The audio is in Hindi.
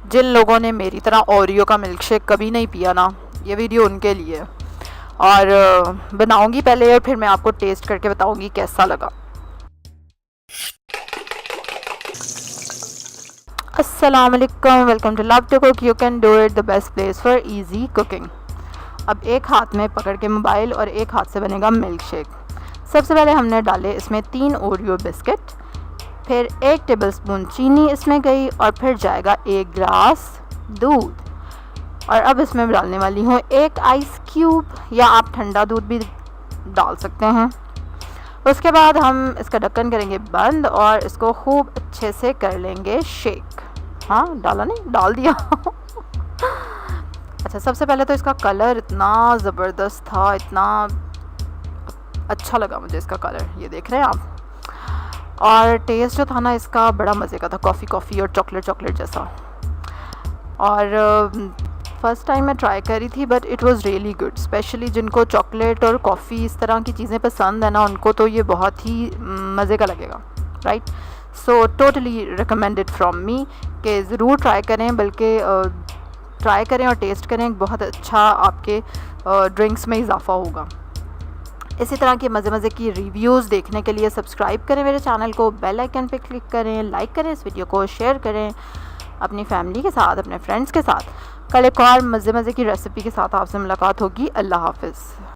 जिन लोगों ने मेरी तरह ओरियो का मिल्क शेक कभी नहीं पिया ना, ये वीडियो उनके लिए है। और बनाऊंगी पहले और फिर मैं आपको टेस्ट करके बताऊंगी कैसा लगा। अस्सलाम वालेकुम, welcome to love to cook. You can do it, the best place for easy cooking. अब एक हाथ में पकड़ के मोबाइल और एक हाथ से बनेगा मिल्क शेक। सबसे पहले हमने डाले इसमें 3 ओरियो बिस्किट, फिर 1 टेबलस्पून चीनी इसमें गई और फिर जाएगा 1 ग्लास दूध। और अब इसमें डालने वाली हूँ 1 आइस क्यूब, या आप ठंडा दूध भी डाल सकते हैं। उसके बाद हम इसका ढक्कन करेंगे बंद और इसको खूब अच्छे से कर लेंगे शेक। हाँ, डाला नहीं, डाल दिया। अच्छा, सबसे पहले तो इसका कलर इतना ज़बरदस्त था, इतना अच्छा लगा मुझे इसका कलर, ये देख रहे हैं आप। और टेस्ट जो था ना इसका बड़ा मज़े का था, कॉफ़ी और चॉकलेट जैसा। और फ़र्स्ट टाइम मैं ट्राई करी थी but it was really good. Specially जिनको चॉकलेट और कॉफ़ी इस तरह की चीज़ें पसंद है ना, उनको तो ये बहुत ही मज़े का लगेगा, right. So totally recommended from me कि ज़रूर ट्राई करें, बल्कि ट्राई करें और टेस्ट करें, बहुत अच्छा आपके ड्रिंक्स में इजाफ़ा होगा। इसी तरह के मज़े की रिव्यूज़ देखने के लिए सब्सक्राइब करें मेरे चैनल को, बेल आइकन पे क्लिक करें, लाइक करें इस वीडियो को, शेयर करें अपनी फैमिली के साथ, अपने फ्रेंड्स के साथ। कल एक और मज़े की रेसिपी के साथ आपसे मुलाकात होगी। अल्लाह हाफ़िज़।